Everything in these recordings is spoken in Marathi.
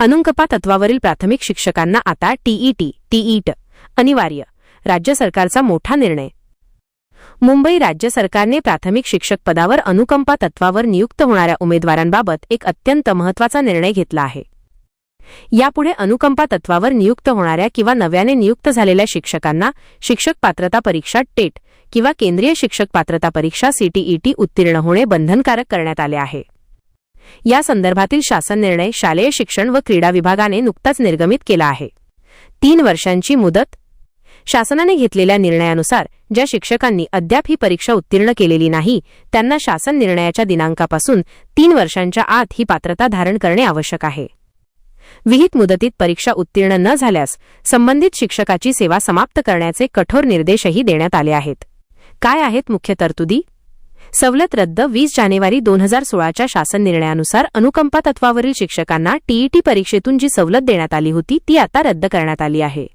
अनुकंपा तत्वावरील प्राथमिक शिक्षकांना आता टीईट अनिवार्य. राज्य सरकारचा मोठा निर्णय. मुंबई राज्य सरकारने प्राथमिक शिक्षक पदावर अनुकंपा तत्वावर नियुक्त होणाऱ्या उमेदवारांबाबत एक अत्यंत महत्त्वाचा निर्णय घेतला आहे. यापुढे अनुकंपा तत्वावर नियुक्त होणाऱ्या किंवा नव्याने नियुक्त झालेल्या शिक्षकांना शिक्षक पात्रता परीक्षा टेट किंवा केंद्रीय शिक्षक पात्रता परीक्षा सीटीईटी उत्तीर्ण होणे बंधनकारक करण्यात आले आहे. या संदर्भातील शासन निर्णय शालेय शिक्षण व क्रीडा विभागाने नुकताच निर्गमित केला आहे. 3 वर्षांची मुदत. शासनाने घेतलेल्या निर्णयानुसार ज्या शिक्षकांनी अद्याप ही परीक्षा उत्तीर्ण केलेली नाही त्यांना शासन निर्णयाच्या दिनांकापासून 3 वर्षांच्या आत ही पात्रता धारण करणे आवश्यक आहे. विहित मुदतीत परीक्षा उत्तीर्ण न झाल्यास संबंधित शिक्षकाची सेवा समाप्त करण्याचे कठोर निर्देशही देण्यात आले आहेत. काय आहेत मुख्य तरतुदी? सवलत रद्द. 20 जानेवारी 2016च्या शासन निर्णयानुसार अनुकंपा तत्वावरील शिक्षकांना टीईटी परीक्षेतून जी सवलत देण्यात आली होती ती आता रद्द करण्यात आली आहे.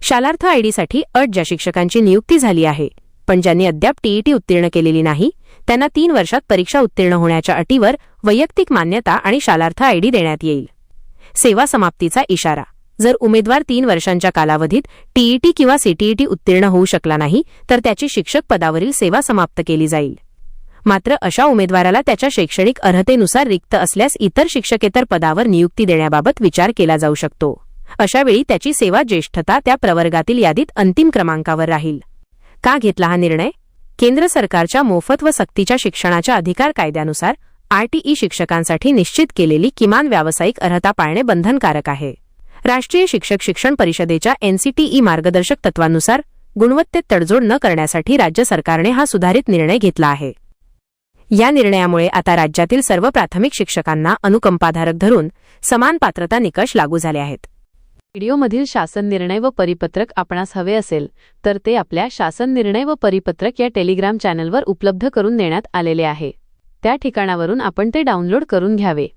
शालार्थ आयडीसाठी अट. ज्या शिक्षकांची नियुक्ती झाली आहे पण ज्यांनी अद्याप टीईटी उत्तीर्ण केलेली नाही त्यांना 3 वर्षात परीक्षा उत्तीर्ण होण्याच्या अटीवर वैयक्तिक मान्यता आणि शालार्थ आयडी देण्यात येईल. सेवा समाप्तीचा इशारा. जर उमेदवार 3 वर्षांच्या कालावधीत टीईटी किंवा सीटीईटी उत्तीर्ण होऊ शकला नाही तर त्याची शिक्षक पदावरील सेवा समाप्त केली जाईल. मात्र अशा उमेदवाराला त्याच्या शैक्षणिक अर्हतेनुसार रिक्त असल्यास इतर शिक्षकेतर पदावर नियुक्ती देण्याबाबत विचार केला जाऊ शकतो. अशावेळी त्याची सेवा ज्येष्ठता त्या प्रवर्गातील यादीत अंतिम क्रमांकावर राहील. का घेतला हा निर्णय? केंद्र सरकारच्या मोफत व सक्तीच्या शिक्षणाच्या अधिकार कायद्यानुसार आरटीई शिक्षकांसाठी निश्चित केलेली किमान व्यावसायिक अर्हता पाळणे बंधनकारक आहे. राष्ट्रीय शिक्षक शिक्षण परिषदेच्या एनसीटीई मार्गदर्शक तत्वांनुसार गुणवत्तेत तडजोड न करण्यासाठी राज्य सरकारने हा सुधारित निर्णय घेतला आहे. या निर्णयामुळे आता राज्यातील सर्व प्राथमिक शिक्षकांना अनुकंपाधारक धरून समान पात्रता निकष लागू झाले आहेत. व्हिडिओमधील शासन निर्णय व परिपत्रक आपणास हवे असेल तर ते आपल्या शासन निर्णय व परिपत्रक या टेलिग्राम चॅनलवर उपलब्ध करून देण्यात आलेले आहे. त्या ठिकाणावरून आपण ते डाउनलोड करून घ्यावे.